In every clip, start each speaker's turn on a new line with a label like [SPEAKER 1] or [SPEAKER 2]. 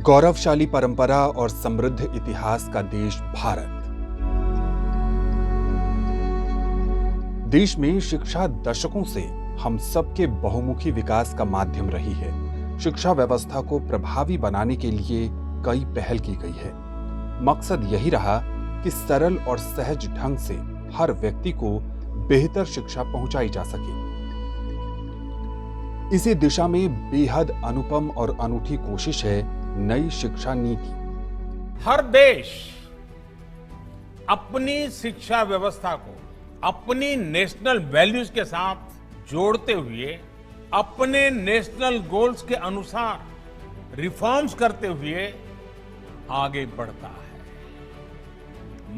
[SPEAKER 1] गौरवशाली परंपरा और समृद्ध इतिहास का देश भारत। देश में शिक्षा दशकों से हम सबके बहुमुखी विकास का माध्यम रही है। शिक्षा व्यवस्था को प्रभावी बनाने के लिए कई पहल की गई है। मकसद यही रहा कि सरल और सहज ढंग से हर व्यक्ति को बेहतर शिक्षा पहुंचाई जा सके। इसी दिशा में बेहद अनुपम और अनूठी कोशिश है नई शिक्षा नीति।
[SPEAKER 2] हर देश अपनी शिक्षा व्यवस्था को अपनी नेशनल वैल्यूज के साथ जोड़ते हुए अपने नेशनल गोल्स के अनुसार रिफॉर्म्स करते हुए आगे बढ़ता है।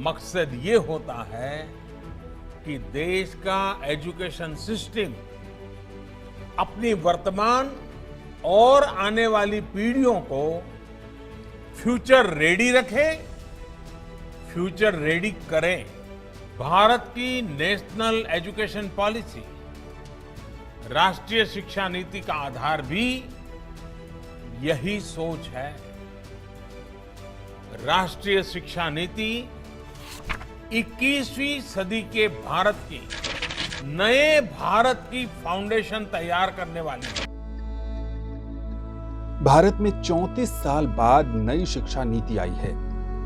[SPEAKER 2] मकसद ये होता है कि देश का एजुकेशन सिस्टम अपनी वर्तमान और आने वाली पीढ़ियों को फ्यूचर रेडी रखे, फ्यूचर रेडी करें। भारत की नेशनल एजुकेशन पॉलिसी, राष्ट्रीय शिक्षा नीति का आधार भी यही सोच है। राष्ट्रीय शिक्षा नीति 21वीं सदी के भारत की नए भारत की फाउंडेशन तैयार करने वाली है।
[SPEAKER 1] भारत में 34 साल बाद नई शिक्षा नीति आई है।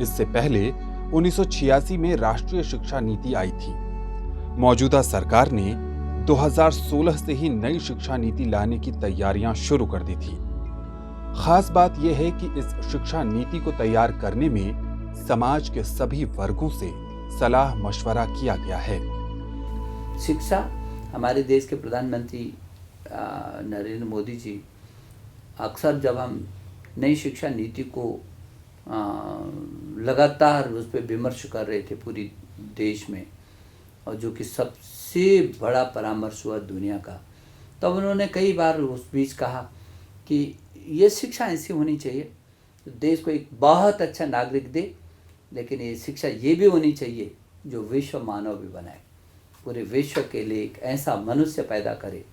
[SPEAKER 1] इससे पहले 1986 में राष्ट्रीय शिक्षा नीति आई थी। मौजूदा सरकार ने 2016 से ही नई शिक्षा नीति लाने की तैयारियां शुरू कर दी थी। खास बात यह है कि इस शिक्षा नीति को तैयार करने में समाज के सभी वर्गों से सलाह मशवरा किया गया है।
[SPEAKER 3] शिक्षा, हमारे देश के प्रधानमंत्री नरेंद्र मोदी जी अक्सर जब हम नई शिक्षा नीति को लगातार उस पर विमर्श कर रहे थे पूरी देश में, और जो कि सबसे बड़ा परामर्श हुआ दुनिया का, तब उन्होंने कई बार उस बीच कहा कि ये शिक्षा ऐसी होनी चाहिए तो देश को एक बहुत अच्छा नागरिक दे, लेकिन ये शिक्षा ये भी होनी चाहिए जो विश्व मानव भी बनाए, पूरे विश्व के लिए एक ऐसा मनुष्य पैदा करे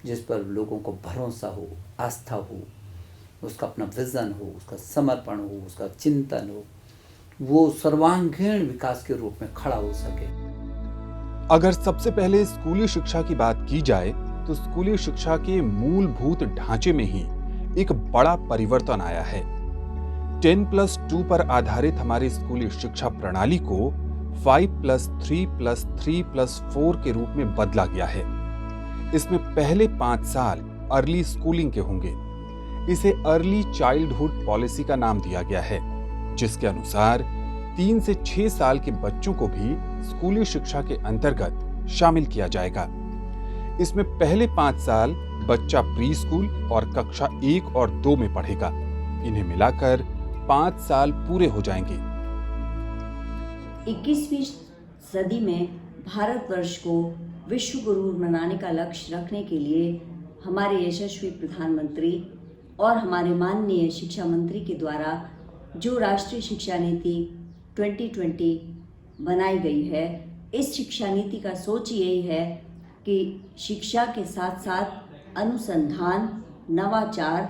[SPEAKER 3] जिस पर लोगों को भरोसा हो, आस्था हो, उसका अपना विजन हो, उसका समर्पण हो, उसका चिंतन हो, वो सर्वांगीण विकास के रूप में खड़ा हो सके।
[SPEAKER 1] अगर सबसे पहले स्कूली शिक्षा की बात की जाए तो स्कूली शिक्षा के मूलभूत ढांचे में ही एक बड़ा परिवर्तन आया है। 10+2 पर आधारित हमारी स्कूली शिक्षा प्रणाली को 5+3+3+4 के रूप में बदला गया है। इसमें पहले 5 साल अर्ली स्कूलिंग के होंगे। इसे अर्ली चाइल्डहुड पॉलिसी का नाम दिया गया है, जिसके अनुसार 3 से 6 साल के बच्चों को भी स्कूली शिक्षा के अंतर्गत शामिल किया जाएगा। इसमें पहले 5 साल बच्चा प्री स्कूल और कक्षा 1 और 2 में पढ़ेगा। इन्हें मिलाकर 5 साल पूरे हो जाएंगे।
[SPEAKER 4] 21वीं सदी में भारतवर्ष को विश्व गुरु मनाने का लक्ष्य रखने के लिए हमारे यशस्वी प्रधानमंत्री और हमारे माननीय शिक्षा मंत्री के द्वारा जो राष्ट्रीय शिक्षा नीति 2020 बनाई गई है, इस शिक्षा नीति का सोच यही है कि शिक्षा के साथ साथ अनुसंधान, नवाचार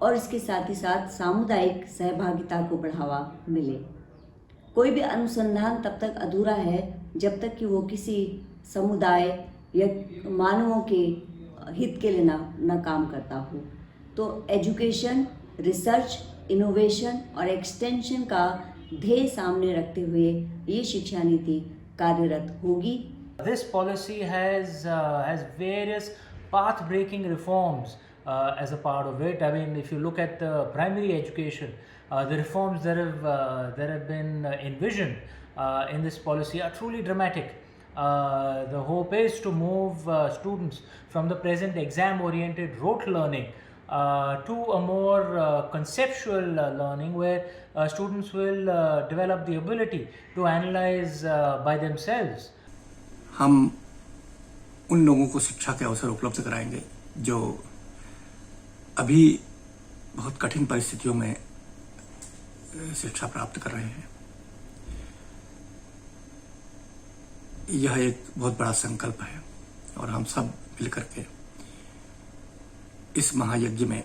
[SPEAKER 4] और इसके साथ ही साथ सामुदायिक सहभागिता को बढ़ावा मिले। कोई भी अनुसंधान तब तक अधूरा है जब तक कि वो किसी समुदाय या मानवों के हित के लिए ना काम करता हो। तो एजुकेशन, रिसर्च, इनोवेशन और एक्सटेंशन का ध्येय सामने रखते हुए ये शिक्षा नीति कार्यरत होगी।
[SPEAKER 5] This policy has various path-breaking reforms as a part of it. I mean, if you look at the primary education, the reforms that have been envisioned in this policy are truly dramatic. The hope is to move students from the present exam-oriented rote learning to a more conceptual learning where students will develop the ability to analyze by themselves.
[SPEAKER 6] हम उन लोगों को शिक्षा के अवसर उपलब्ध कराएंगे जो अभी बहुत कठिन परिस्थितियों में शिक्षा प्राप्त कर रहे हैं। यह एक बहुत बड़ा संकल्प है और हम सब मिलकर के इस महायज्ञ में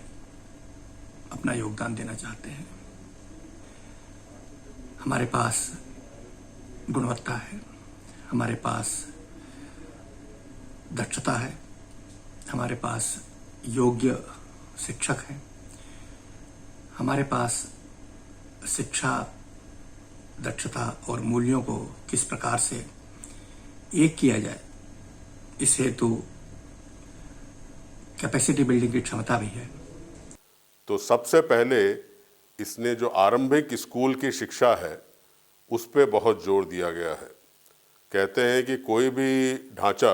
[SPEAKER 6] अपना योगदान देना चाहते हैं। हमारे पास गुणवत्ता है, हमारे पास दक्षता है, हमारे पास योग्य शिक्षक हैं, हमारे पास शिक्षा, दक्षता और मूल्यों को किस प्रकार से एक किया जाए, इस हेतु कैपेसिटी बिल्डिंग की क्षमता भी है।
[SPEAKER 7] तो सबसे पहले इसने जो आरंभिक स्कूल की शिक्षा है उस पे बहुत जोर दिया गया है। कहते हैं कि कोई भी ढांचा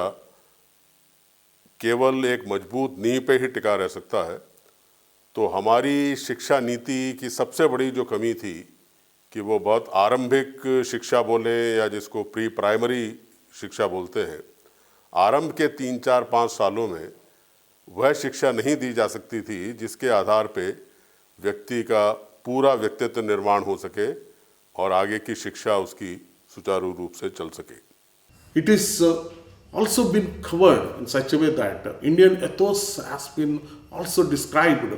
[SPEAKER 7] केवल एक मजबूत नींव पे ही टिका रह सकता है। तो हमारी शिक्षा नीति की सबसे बड़ी जो कमी थी कि वो बहुत आरंभिक शिक्षा बोले या जिसको प्री प्राइमरी शिक्षा बोलते हैं, आरंभ के 3, 4, 5 सालों में वह शिक्षा नहीं दी जा सकती थी जिसके आधार पे व्यक्ति का पूरा व्यक्तित्व निर्माण हो सके और आगे की शिक्षा उसकी सुचारू रूप से चल सके।
[SPEAKER 8] It is also been covered in such a way that Indian ethos has been also described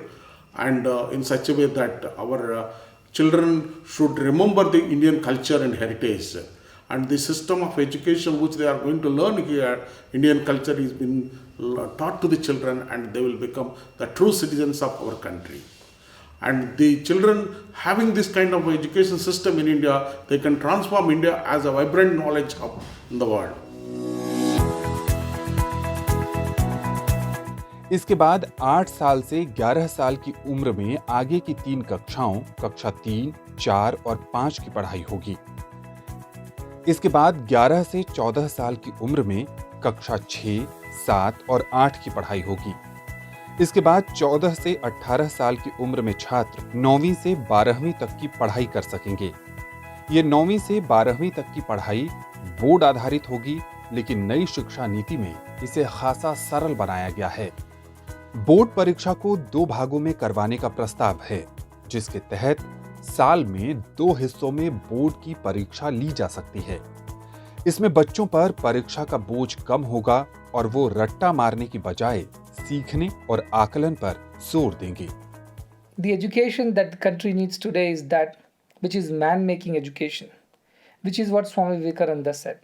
[SPEAKER 8] and in such a way that our children should remember the Indian culture and heritage. And the system of education which they are going to learn here, Indian culture is being taught to the children and they will become the true citizens of our country. And the children having this kind of education system in India, they can transform India as a vibrant knowledge hub in the world.
[SPEAKER 1] इसके बाद 8 साल से 11 साल की उम्र में आगे की 3 कक्षाओं, कक्षा 3, 4 और 5 की पढ़ाई होगी। इसके बाद 11 से 14 साल की उम्र में कक्षा 6, 7 और 8 की पढ़ाई होगी। इसके बाद 14 से 18 साल की उम्र में छात्र 9वीं से 12वीं तक की पढ़ाई कर सकेंगे। ये 9वीं से 12वीं तक की पढ़ाई बोर्ड आधारित होगी, लेकिन नई शिक्षा नीति में इसे खासा सरल बनाया गया है। बोर्ड परीक्षा को 2 भागों में करवाने का प्रस्ताव है, जिसके तहत साल में 2 हिस्सों में बोर्ड की परीक्षा ली जा सकती है। इसमें बच्चों पर परीक्षा का बोझ कम होगा और वो रट्टा मारने की बजाय सीखने और आकलन पर जोर देंगे।
[SPEAKER 9] The education that the country needs today is that which is man-making education, which is what Swami Vivekananda said.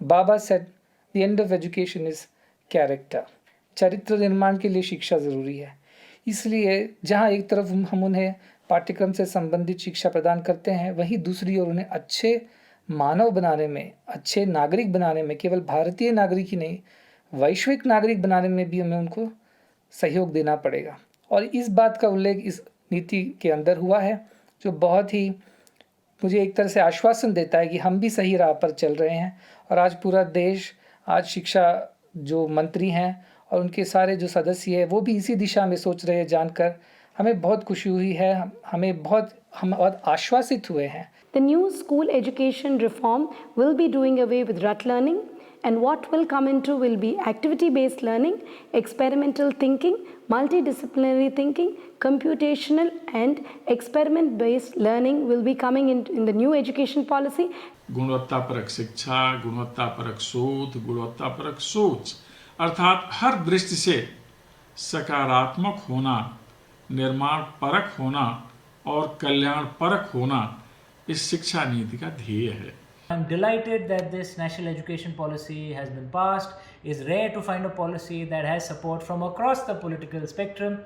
[SPEAKER 9] Baba said, the end of education is character. चरित्र निर्माण के लिए शिक्षा ज़रूरी है। इसलिए जहाँ एक तरफ हम उन्हें पाठ्यक्रम से संबंधित शिक्षा प्रदान करते हैं, वहीं दूसरी ओर उन्हें अच्छे मानव बनाने में, अच्छे नागरिक बनाने में, केवल भारतीय नागरिक ही नहीं, वैश्विक नागरिक बनाने में भी हमें उनको सहयोग देना पड़ेगा। और इस बात का उल्लेख इस नीति के अंदर हुआ है, जो बहुत ही मुझे एक तरह से आश्वासन देता है कि हम भी सही राह पर चल रहे हैं। और आज पूरा देश, आज शिक्षा जो मंत्री हैं और उनके सारे जो सदस्य हैं, वो भी इसी दिशा में सोच रहे हैं। जानकर हमें बहुत खुशी हुई है, हम बहुत आश्वासित हुए हैं।
[SPEAKER 10] The new school education reform will be doing away with rut learning, and what will come into will be activity-based learning, experimental thinking, multidisciplinary thinking, computational and experiment-based learning will be coming in the new education policy.
[SPEAKER 11] गुणवत्तापरक शिक्षा, गुणवत्तापरक शोध, गुणवत्तापरक सोच, अर्थात हर दृष्टि से सकारात्मक होना, निर्माण परक होना और कल्याण परक होना इस शिक्षा नीति का ध्येय है।
[SPEAKER 5] I'm delighted that this national education policy has been passed. It's rare to find a policy that has support from across the political spectrum.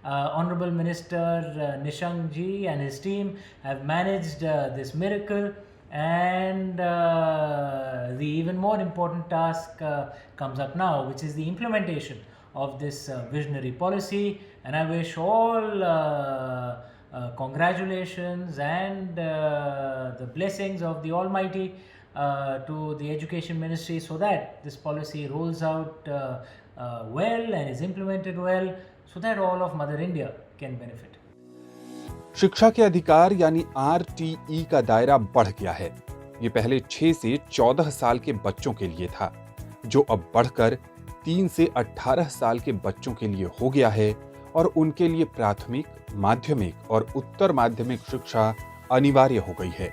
[SPEAKER 5] Honorable Minister Nishank ji and his team have managed this miracle, and the even more important task comes up now, which is the implementation of this visionary policy. And I wish all congratulations and the blessings of the Almighty to the Education Ministry, so that this policy rolls out well and is implemented well, so that all of Mother India can benefit.
[SPEAKER 1] शिक्षा के अधिकार यानी RTE का दायरा बढ़ गया है। ये पहले 6 से 14 साल के बच्चों के लिए था, जो अब बढ़कर 3 से 18 साल के बच्चों के लिए हो गया है और उनके लिए प्राथमिक, माध्यमिक और उत्तर माध्यमिक शिक्षा अनिवार्य हो गई है।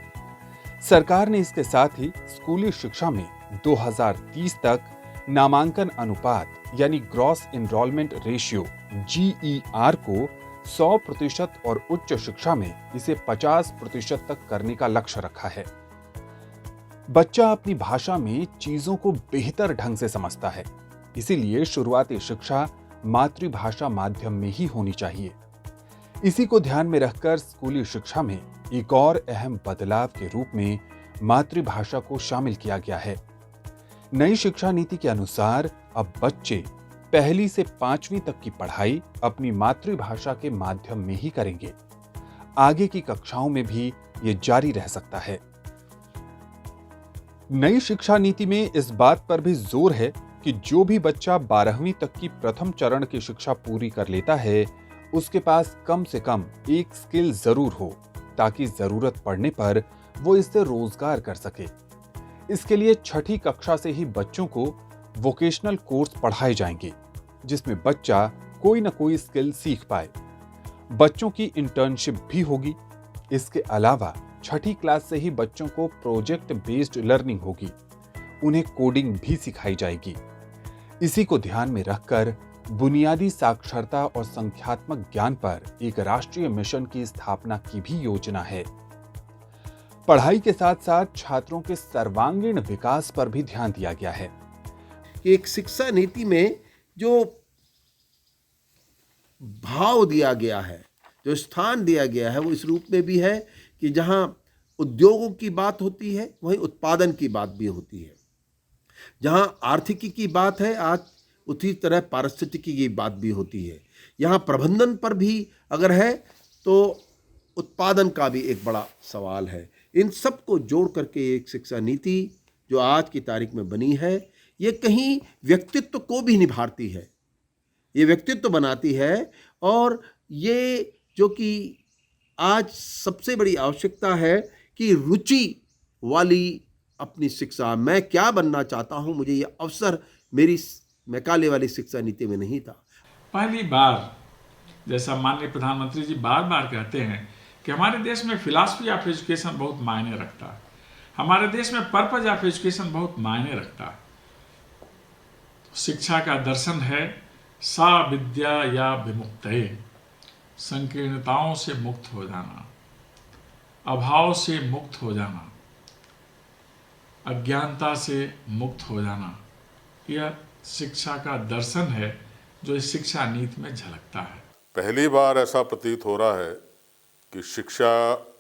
[SPEAKER 1] सरकार ने इसके साथ ही स्कूली शिक्षा में 2030 तक नामांकन अनुपात यानी ग्रॉस एनरोलमेंट रेशियो GER को 100% और उच्च शिक्षा में इसे 50% तक करने का लक्ष्य रखा है। बच्चा अपनी भाषा में चीजों को बेहतर ढंग से समझता है, इसीलिए शुरुआती शिक्षा मातृभाषा माध्यम में ही होनी चाहिए। इसी को ध्यान में रखकर स्कूली शिक्षा में एक और अहम बदलाव के रूप में मातृभाषा को शामिल किया गया है। नई शिक्षा नीति के अनुसार अब बच्चे 1 से 5वीं तक की पढ़ाई अपनी मातृभाषा के माध्यम में ही करेंगे। आगे की कक्षाओं में भी ये जारी रह सकता है। नई शिक्षा नीति में इस बात पर भी जोर है कि जो भी बच्चा 12वीं तक की प्रथम चरण की शिक्षा पूरी कर लेता है, उसके पास कम से कम एक स्किल जरूर हो, ताकि जरूरत पड़ने पर वो इससे रोजगार कर सके। इसके लिए 6ठी कक्षा से ही बच्चों को वोकेशनल कोर्स पढ़ाए जाएंगे, जिसमें बच्चा कोई न कोई स्किल सीख पाए। बच्चों की इंटर्नशिप भी होगी। इसके अलावा 6ठी क्लास से ही बच्चों को प्रोजेक्ट बेस्ड लर्निंग होगी। उन्हें कोडिंग भी सिखाई जाएगी। इसी को ध्यान में रखकर बुनियादी साक्षरता और संख्यात्मक ज्ञान पर एक राष्ट्रीय मिशन की स्थापना की भी योजना है। पढ़ाई के साथ साथ छात्रों के सर्वांगीण विकास पर भी ध्यान दिया गया है।
[SPEAKER 12] एक शिक्षा नीति में जो भाव दिया गया है, जो स्थान दिया गया है, वो इस रूप में भी है कि जहां उद्योगों की बात होती है, वहीं उत्पादन की बात भी होती है। जहां आर्थिकी की बात है, आज उसी तरह पारिस्थितिकी की बात भी होती है। यहाँ प्रबंधन पर भी अगर है तो उत्पादन का भी एक बड़ा सवाल है। इन सब को जोड़ करके एक शिक्षा नीति जो आज की तारीख में बनी है, ये कहीं व्यक्तित्व को भी निभाती है, ये व्यक्तित्व बनाती है। और ये जो कि आज सबसे बड़ी आवश्यकता है कि रुचि वाली अपनी शिक्षा, मैं क्या बनना चाहता हूँ, मुझे ये अवसर मेरी मैकाले वाली शिक्षा नीति में नहीं था।
[SPEAKER 11] पहली बार, जैसा माननीय प्रधानमंत्री जी बार बार कहते हैं कि हमारे देश में फिलॉसफी ऑफ एजुकेशन बहुत मायने रखता है, हमारे देश में पर्पज ऑफ एजुकेशन बहुत मायने रखता है। शिक्षा का दर्शन है सा विद्या या विमुक्तये, संकीर्णताओं से मुक्त हो जाना, अभाव से मुक्त हो जाना, अज्ञानता से मुक्त हो जाना। यह शिक्षा का दर्शन है जो इस शिक्षा नीति में झलकता है।
[SPEAKER 7] पहली बार ऐसा प्रतीत हो रहा है कि शिक्षा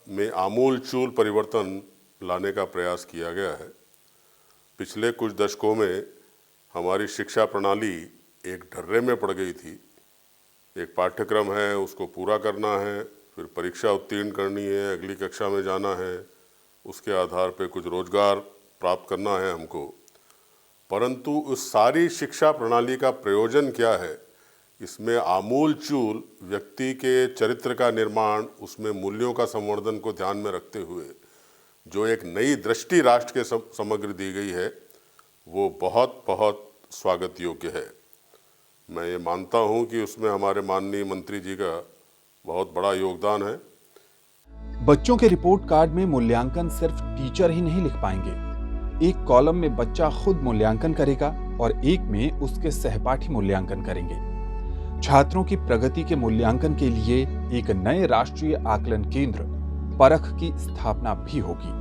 [SPEAKER 7] में आमूलचूल परिवर्तन लाने का प्रयास किया गया है। पिछले कुछ दशकों में हमारी शिक्षा प्रणाली एक ढर्रे में पड़ गई थी। एक पाठ्यक्रम है, उसको पूरा करना है, फिर परीक्षा उत्तीर्ण करनी है, अगली कक्षा में जाना है, उसके आधार पे कुछ रोजगार प्राप्त करना है हमको। परंतु उस सारी शिक्षा प्रणाली का प्रयोजन क्या है? इसमें आमूलचूल व्यक्ति के चरित्र का निर्माण, उसमें मूल्यों का संवर्धन को ध्यान में रखते हुए जो एक नई दृष्टि राष्ट्र के समग्र दी गई है, वो बहुत बहुत स्वागत योग्य है। मैं ये मानता हूँ कि उसमें हमारे माननीय मंत्री जी का बहुत बड़ा योगदान है।
[SPEAKER 1] बच्चों के रिपोर्ट कार्ड में मूल्यांकन सिर्फ टीचर ही नहीं लिख पाएंगे। एक कॉलम में बच्चा खुद मूल्यांकन करेगा और एक में उसके सहपाठी मूल्यांकन करेंगे। छात्रों की प्रगति के मूल्यांकन के लिए एक नए राष्ट्रीय आकलन केंद्र परख की स्थापना भी होगी।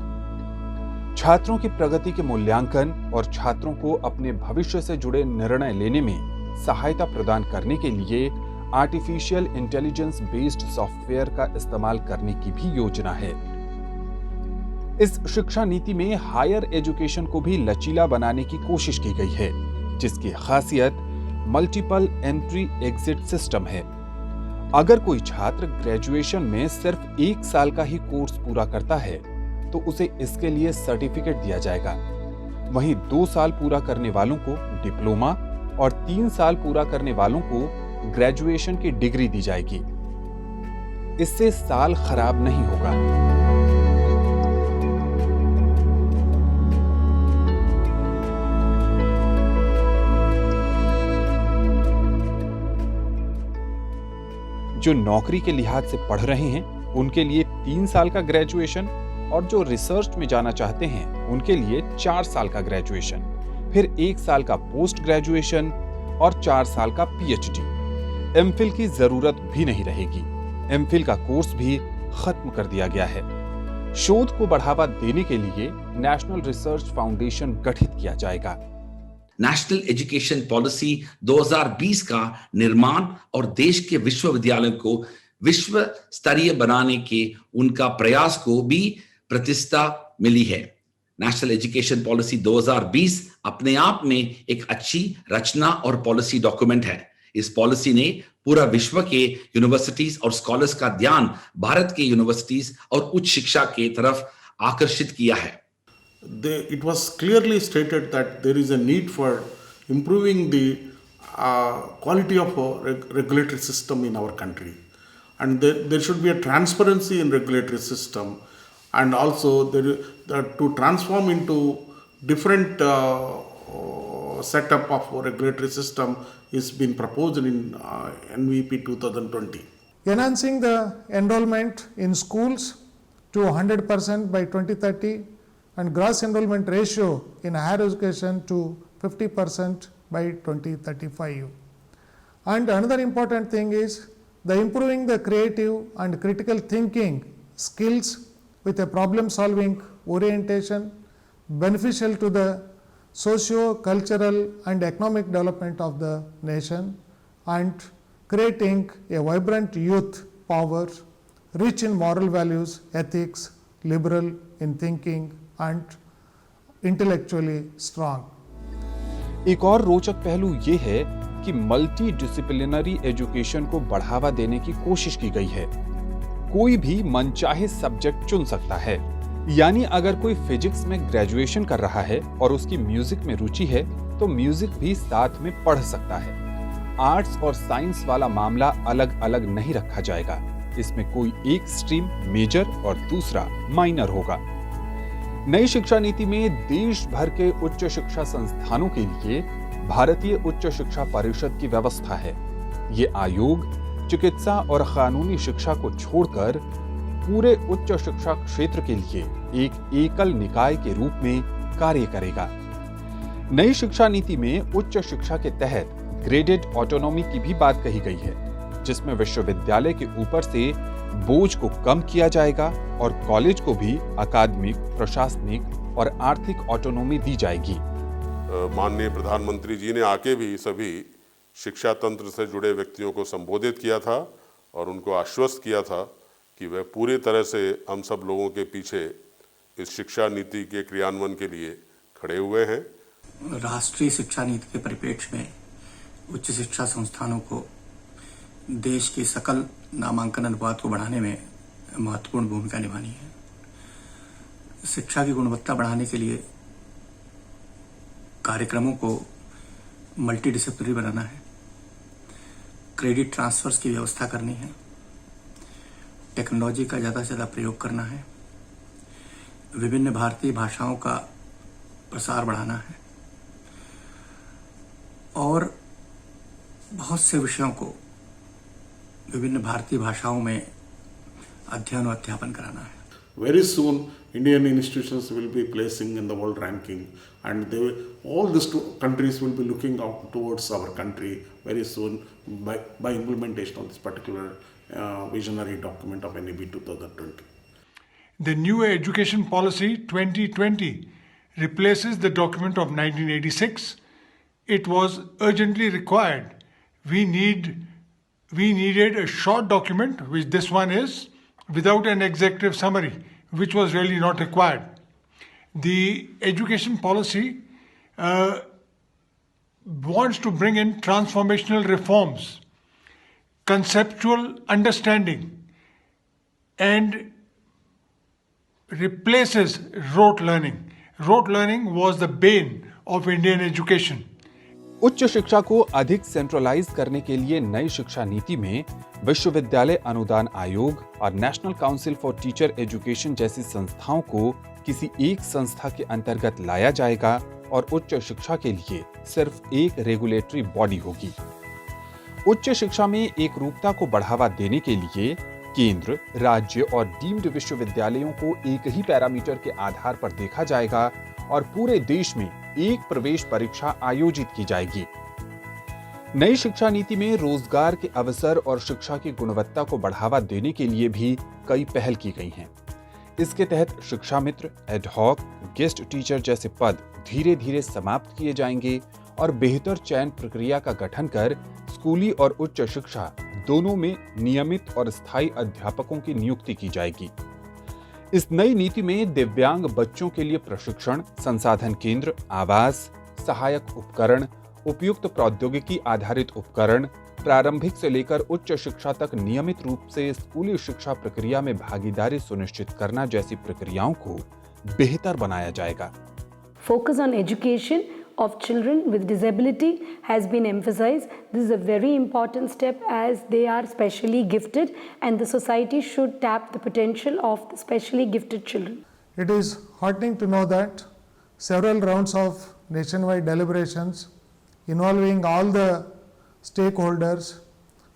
[SPEAKER 1] छात्रों की प्रगति के मूल्यांकन और छात्रों को अपने भविष्य से जुड़े निर्णय लेने में सहायता प्रदान करने के लिए आर्टिफिशियल इंटेलिजेंस बेस्ड सॉफ्टवेयर का इस्तेमाल करने की भी योजना है। इस शिक्षा नीति में हायर एजुकेशन को भी लचीला बनाने की कोशिश की गई है, जिसकी खासियत मल्टीपल एंट्री एग्जिट सिस्टम है। अगर कोई छात्र ग्रेजुएशन में सिर्फ 1 साल का ही कोर्स पूरा करता है तो उसे इसके लिए सर्टिफिकेट दिया जाएगा। वहीं 2 साल पूरा करने वालों को डिप्लोमा और 3 साल पूरा करने वालों को ग्रेजुएशन की डिग्री दी जाएगी। इससे साल खराब नहीं होगा। जो नौकरी के लिहाज से पढ़ रहे हैं उनके लिए 3 साल का ग्रेजुएशन, और जो रिसर्च में जाना चाहते हैं उनके लिए 4 साल का ग्रेजुएशन, फिर 1 साल का पोस्ट ग्रेजुएशन और 4 साल का पीएचडी। एमफिल की जरूरत भी नहीं रहेगी। एमफिल का कोर्स भी खत्म कर दिया गया है। शोध को बढ़ावा देने के लिए नेशनल रिसर्च फाउंडेशन गठित किया जाएगा।
[SPEAKER 13] नेशनल एजुकेशन पॉलिसी 2020 का निर्माण और देश के विश्वविद्यालयों को विश्व स्तरीय बनाने के उनका प्रयास को भी प्रतिष्ठा मिली है। नेशनल एजुकेशन पॉलिसी 2020 अपने आप में एक अच्छी रचना और पॉलिसी डॉक्यूमेंट है। इस पॉलिसी ने पूरा विश्व के यूनिवर्सिटीज और स्कॉलर्स का ध्यान भारत के यूनिवर्सिटीज और उच्च शिक्षा के तरफ आकर्षित किया है।
[SPEAKER 8] It was clearly stated that there is a need for improving the quality of regulatory system in our country, and there should be a transparency in regulatory system, and also to transform into different setup of regulatory system is been proposed in NVP 2020.
[SPEAKER 14] Enhancing the enrollment in schools to 100% by 2030 and gross enrollment ratio in higher education to 50% by 2035. And another important thing is the improving the creative and critical thinking skills with a problem solving orientation beneficial to the socio-cultural and economic development of the nation, and creating a vibrant youth power rich in moral values, ethics, liberal in thinking and intellectually strong.
[SPEAKER 1] एक और रोचक पहलू ये है कि multi disciplinary education को बढ़ावा देने की कोशिश की गई है। कोई भी मनचाहे सब्जेक्ट चुन सकता है, यानी अगर कोई फिजिक्स में ग्रेजुएशन कर रहा है और उसकी म्यूजिक में रुचि है तो म्यूजिक भी साथ में पढ़ सकता है। आर्ट्स और साइंस वाला मामला अलग अलग नहीं रखा जाएगा। इसमें कोई एक स्ट्रीम मेजर और दूसरा माइनर होगा। नई शिक्षा नीति में देश भर के उच्च शिक्षा संस्थानों के लिए भारतीय उच्च शिक्षा परिषद की व्यवस्था है। ये आयोग चिकित्सा और कानूनी शिक्षा को छोड़कर पूरे उच्च शिक्षा क्षेत्र के लिए एक एकल निकाय के रूप में कार्य करेगा। नई शिक्षा नीति में उच्च शिक्षा के तहत ग्रेडेड ऑटोनॉमी की भी बात कही गई है, जिसमें विश्वविद्यालय के ऊपर से बोझ को कम किया जाएगा और कॉलेज को भी अकादमिक, प्रशासनिक और आर्थिक ऑटोनॉमी दी जाएगी।
[SPEAKER 7] माननीय प्रधानमंत्री जी ने आके भी सभी शिक्षा तंत्र से जुड़े व्यक्तियों को संबोधित किया था और उनको आश्वस्त किया था कि वह पूरी तरह से हम सब लोगों के पीछे इस शिक्षा नीति के क्रियान्वयन के लिए खड़े हुए हैं।
[SPEAKER 6] राष्ट्रीय शिक्षा नीति के परिप्रेक्ष्य में उच्च शिक्षा संस्थानों को देश के सकल नामांकन अनुपात को बढ़ाने में महत्वपूर्ण भूमिका निभानी है। शिक्षा की गुणवत्ता बढ़ाने के लिए कार्यक्रमों को मल्टीडिसिप्लिनरी बनाना है, क्रेडिट ट्रांसफर्स की व्यवस्था करनी है, टेक्नोलॉजी का ज़्यादा से ज़्यादा प्रयोग करना है, विभिन्न भारतीय भाषाओं का प्रसार बढ़ाना है और बहुत से विषयों को विभिन्न भारतीय भाषाओं में अध्ययन और अध्यापन कराना है।
[SPEAKER 8] Very soon, Indian institutions will be placing in the world ranking, and all these countries will be looking out towards our country very soon by implementation of this particular visionary document of NEP 2020.
[SPEAKER 14] The new education policy 2020 replaces the document of 1986. It was urgently required. We needed a short document, which this one is, without an executive summary, which was really not required. The education policy wants to bring in transformational reforms, conceptual understanding, and replaces rote learning. Rote learning was the bane of Indian education.
[SPEAKER 1] उच्च शिक्षा को अधिक centralise करने के लिए नई शिक्षा नीति में विश्वविद्यालय अनुदान आयोग और national council for teacher education जैसी संस्थाओं को किसी एक संस्था के अंतर्गत लाया जाएगा और उच्च शिक्षा के लिए सिर्फ एक रेगुलेटरी बॉडी होगी। उच्च शिक्षा में एकरूपता को बढ़ावा देने के लिए केंद्र, राज्य और डीम्ड विश्वविद्यालयों को एक ही पैरामीटर के आधार पर देखा जाएगा और पूरे देश में एक प्रवेश परीक्षा आयोजित की जाएगी। नई शिक्षा नीति में रोजगार के अवसर और शिक्षा की गुणवत्ता को बढ़ावा देने के लिए भी कई पहल की गई हैं। इसके तहत शिक्षा मित्र, एडहॉक, गेस्ट टीचर जैसे पद धीरे धीरे समाप्त किए जाएंगे और बेहतर चयन प्रक्रिया का गठन कर स्कूली और उच्च शिक्षा दोनों में नियमित और स्थायी अध्यापकों की नियुक्ति की जाएगी। इस नई नीति में दिव्यांग बच्चों के लिए प्रशिक्षण, संसाधन केंद्र, आवास, सहायक उपकरण, उपयुक्त प्रौद्योगिकी आधारित उपकरण, प्रारंभिक से लेकर उच्च शिक्षा तक नियमित रूप से स्कूली शिक्षा प्रक्रिया में भागीदारी सुनिश्चित करना जैसी प्रक्रियाओं को बेहतर बनाया जाएगा।
[SPEAKER 10] Focus on education of children with disability has been emphasized. This is a very important step as they are specially gifted and the society should tap the potential of the specially gifted children.
[SPEAKER 14] It is heartening to know that several rounds of nationwide deliberations involving all the stakeholders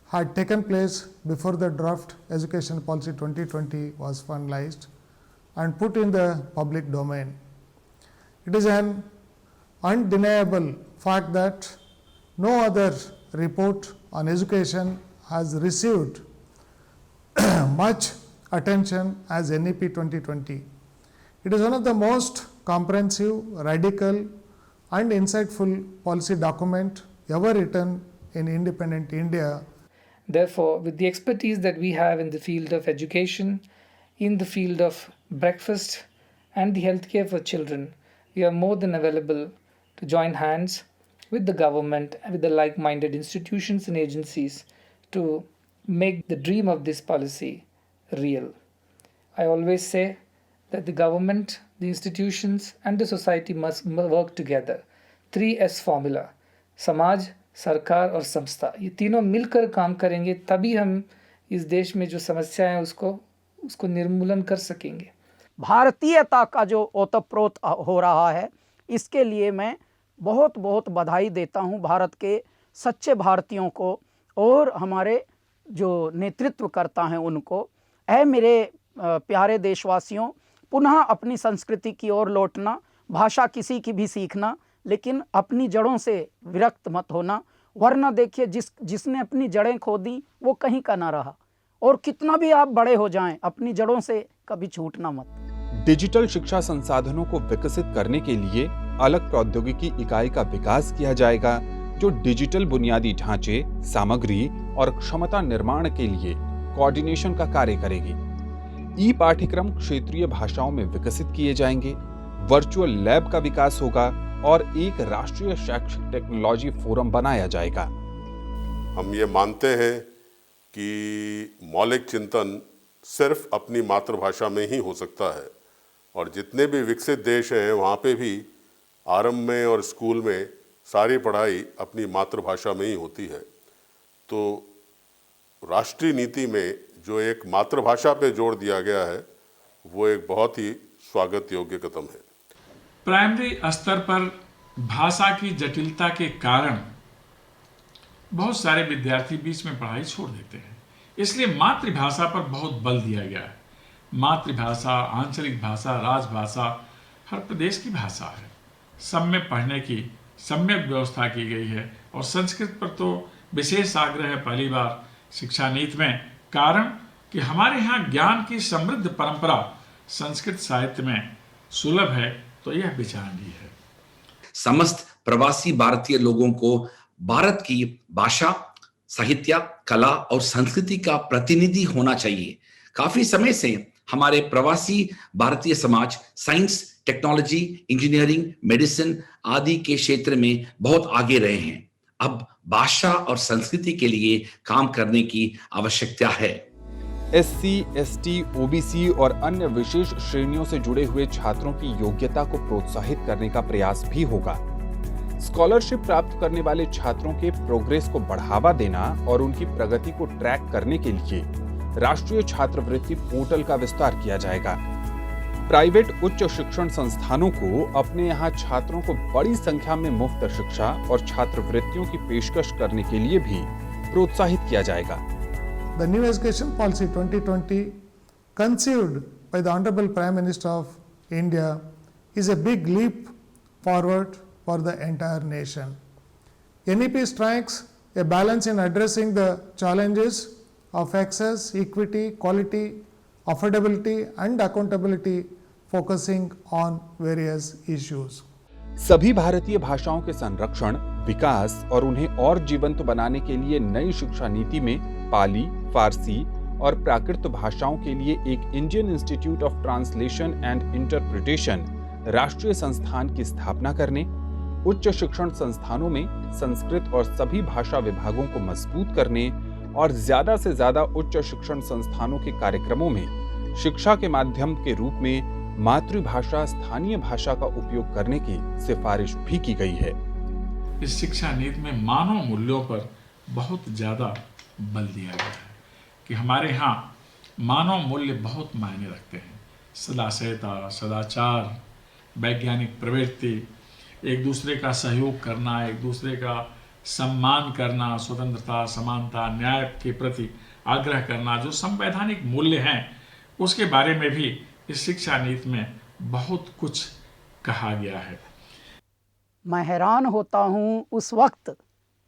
[SPEAKER 14] had taken place before the draft Education Policy 2020 was finalized and put in the public domain. It is an undeniable fact that no other report on education has received much attention as NEP 2020. It is one of the most comprehensive, radical and insightful policy document ever written in independent India.
[SPEAKER 9] Therefore, with the expertise that we have in the field of education, in the field of breakfast and the healthcare for children, we are more than available to join hands with the government and with the like-minded institutions and agencies to make the dream of this policy real. I always say that the government, the institutions and the society must work together. 3S formula, समाज, सरकार और संस्था, ये तीनों मिलकर काम करेंगे तभी हम इस देश में जो समस्या है उसको निर्मूलन कर सकेंगे।
[SPEAKER 15] भारतीयता का जो ओतप्रोत हो रहा है, इसके लिए मैं बहुत बहुत बधाई देता हूं भारत के सच्चे भारतीयों को और हमारे जो नेतृत्व करता हैं उनको। ऐ मेरे प्यारे देशवासियों, पुनः अपनी संस्कृति की ओर लौटना, भाषा किसी की भी सीखना, लेकिन अपनी जड़ों से विरक्त मत होना, वरना देखिए जिसने अपनी जड़ें खो दी वो कहीं का ना रहा। और कितना भी आप बड़े हो जाएं, अपनी जड़ों से कभी छूटना मत।
[SPEAKER 1] डिजिटल शिक्षा संसाधनों को विकसित करने के लिए अलग प्रौद्योगिकी इकाई का विकास किया जाएगा जो डिजिटल बुनियादी ढांचे, सामग्री और क्षमता निर्माण के लिए कोऑर्डिनेशन का कार्य करेगी। ई पाठ्यक्रम क्षेत्रीय भाषाओं में विकसित किए जाएंगे, वर्चुअल लैब का विकास होगा और एक राष्ट्रीय शैक्षिक टेक्नोलॉजी फोरम बनाया जाएगा।
[SPEAKER 7] हम ये मानते हैं कि मौलिक चिंतन सिर्फ अपनी मातृभाषा में ही हो सकता है और जितने भी विकसित देश हैं वहाँ पे भी आरंभ में और स्कूल में सारी पढ़ाई अपनी मातृभाषा में ही होती है। तो राष्ट्रीय नीति में जो एक मातृभाषा पे जोर दिया गया है वो एक बहुत ही स्वागत योग्य कदम है।
[SPEAKER 11] प्राइमरी स्तर पर भाषा की जटिलता के कारण बहुत सारे विद्यार्थी बीच में पढ़ाई छोड़ देते हैं, इसलिए मातृभाषा पर बहुत बल दिया गया है। मातृभाषा, आंचलिक भाषा, राजभाषा हर प्रदेश की भाषा है। सब में पढ़ने की सम्यक व्यवस्था की गई है और संस्कृत पर तो विशेष आग्रह है पहली बार शिक्षा नीति में, कारण कि हमारे यहाँ ज्ञान की समृद्ध परंपरा संस्कृत साहित्य में सुलभ है, तो यह विचारणीय है।
[SPEAKER 13] समस्त प्रवासी भारतीय लोगों को भारत की भाषा, साहित्य, कला और संस्कृति का प्रतिनिधि होना चाहिए। काफी समय से हमारे प्रवासी Bharatiya Samaj science, technology, engineering, medicine आदि के क्षेत्र में बहुत आगे रहे हैं। अब भाषा और संस्कृति के लिए काम करने की आवश्यकता है।
[SPEAKER 1] SC, ST, OBC और अन्य विशेष श्रेणियों से जुड़े हुए छात्रों की योग्यता को प्रोत्साहित करने का प्रयास भी होगा। स्कॉलरशिप प्राप्त करने वाले छात्रों के प्रोग्रेस को बढ़ावा देना और उनकी प्रगति को ट्रैक करने के लिए राष्ट्रीय छात्रवृत्ति पोर्टल का विस्तार किया जाएगा। प्राइवेट उच्च शिक्षण संस्थानों को अपने यहाँ छात्रों को बड़ी संख्या में मुफ्त शिक्षा और छात्रवृत्तियों की पेशकश करने के लिए भी प्रोत्साहित किया जाएगा।
[SPEAKER 14] The new Education Policy 2020, conceived by the Honorable Prime Minister of India, is a big leap forward for the entire nation. NEP strikes a balance in addressing the challenges of access, equity, quality, affordability and accountability, focusing on various issues.
[SPEAKER 1] सभी भारतीय भाषाओं के संरक्षण, विकास और उन्हें और जीवंत बनाने के लिए नई शिक्षा नीति में पाली, फारसी और प्राकृत भाषाओं के लिए एक Indian institute of translation and interpretation राष्ट्रीय संस्थान की स्थापना करने, उच्च शिक्षण संस्थानों में संस्कृत और सभी भाषा विभागों को मजबूत करने और ज्यादा से ज्यादा उच्च शिक्षण संस्थानों के कार्यक्रमों में शिक्षा के माध्यम के रूप में मातृभाषा स्थानीय भाषा का उपयोग करने की सिफारिश भी की गई है।
[SPEAKER 11] इस शिक्षा नीति में मानव मूल्यों पर बहुत ज़्यादा बल दिया गया है कि हमारे यहाँ मानव मूल्य बहुत मायने रखते हैं। सदाशयता, सदाचार, वैज्ञानिक प्रवृत्ति, एक दूसरे का सहयोग करना, एक दूसरे का सम्मान करना, स्वतंत्रता, समानता, न्याय के प्रति आग्रह करना, जो संवैधानिक मूल्य हैं उसके बारे में भी इस शिक्षा नीति में बहुत कुछ कहा गया है।
[SPEAKER 15] मैं हैरान होता हूँ उस वक्त,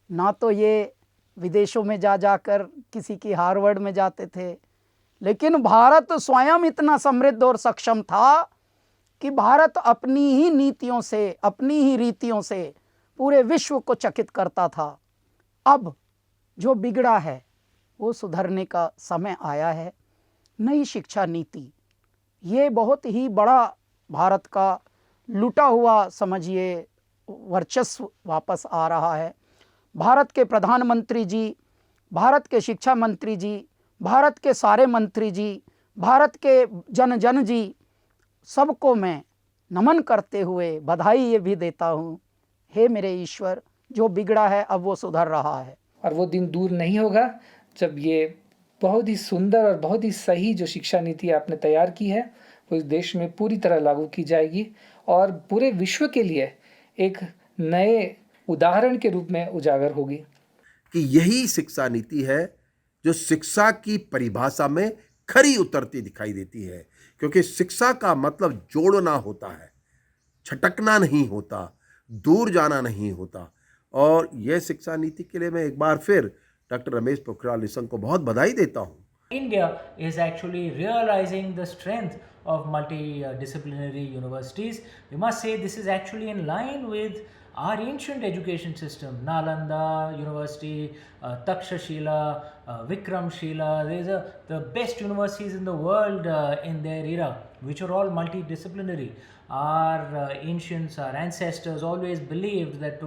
[SPEAKER 15] ना तो ये विदेशों में जाकर किसी की हार्वर्ड में जाते थे, लेकिन भारत स्वयं इतना समृद्ध और सक्षम था कि भारत अपनी ही नीतियों से, अपनी ही रीतियों से पूरे विश्व को चकित करता था। अब जो बिगड़ा है वो सुधरने का समय आया है। नई शिक्षा नीति ये बहुत ही बड़ा भारत का लूटा हुआ समझिए वर्चस्व वापस आ रहा है। भारत के प्रधानमंत्री जी, भारत के शिक्षा मंत्री जी, भारत के सारे मंत्री जी, भारत के जन जन जी, सबको मैं नमन करते हुए बधाई ये भी देता हूँ। हे मेरे ईश्वर, जो बिगड़ा है अब वो सुधर रहा है।
[SPEAKER 9] और वो दिन दूर नहीं होगा जब ये बहुत ही सुंदर और बहुत ही सही जो शिक्षा नीति आपने तैयार की है वो इस देश में पूरी तरह लागू की जाएगी और पूरे विश्व के लिए एक नए उदाहरण के रूप में उजागर होगी।
[SPEAKER 12] कि यही शिक्षा नीति है जो शिक्षा की परिभाषा में खरी उतरती दिखाई देती है, क्योंकि शिक्षा का मतलब जोड़ना होता है, छटकना नहीं होता, दूर जाना नहीं होता। और यह शिक्षा नीति के लिए मैं एक बार फिर डॉक्टर रमेश पोखरियाल निशंक को बहुत बधाई देता हूँ।
[SPEAKER 5] India is actually realizing the strength of multidisciplinary universities. We must say this is actually in line with our ancient education system. Nalanda University, Takshashila, Vikramshila, these are the best universities in the world in their era, which are all multidisciplinary. Our ancients, our ancestors always believed that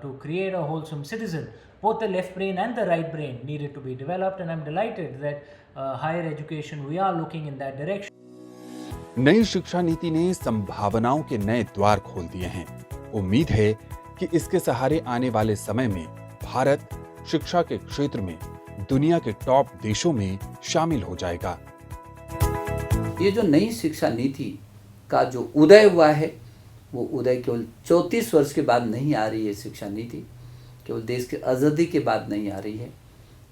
[SPEAKER 5] to create a wholesome citizen, both the left brain and the right brain needed to be developed, and I'm delighted that higher education, we are looking in that direction.
[SPEAKER 1] नई शिक्षा नीति ने संभावनाओं के नए द्वार खोल दिए हैं। उम्मीद है कि इसके सहारे आने वाले समय में भारत शिक्षा के क्षेत्र में दुनिया के टॉप देशों में शामिल हो जाएगा।
[SPEAKER 3] ये जो नई शिक्षा नीति का जो उदय हुआ है, वो उदय केवल 34 वर्ष के बाद नहीं आ रही है। शिक्षा नीति केवल देश की आज़ादी के बाद नहीं आ रही है,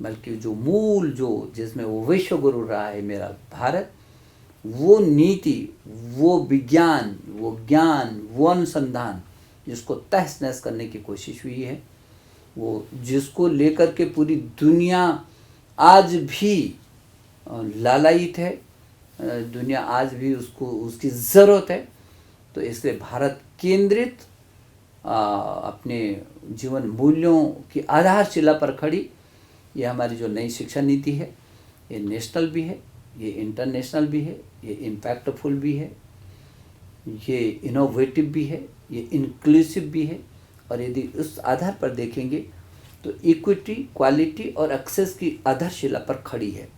[SPEAKER 3] बल्कि जो मूल जो जिसमें वो विश्व गुरु रहा है मेरा भारत, वो नीति, वो विज्ञान, वो ज्ञान, वो अनुसंधान जिसको तहस नहस करने की कोशिश हुई है, वो जिसको लेकर के पूरी दुनिया आज भी लालायित है, दुनिया आज भी उसको उसकी ज़रूरत है। तो इसलिए भारत केंद्रित अपने जीवन मूल्यों की आधारशिला पर खड़ी ये हमारी जो नई शिक्षा नीति है, ये नेशनल भी है, ये इंटरनेशनल भी है, ये इम्पैक्टफुल भी है, ये इनोवेटिव भी है, ये इंक्लूसिव भी है। और यदि उस आधार पर देखेंगे तो इक्विटी, क्वालिटी और एक्सेस की आधारशिला पर खड़ी है।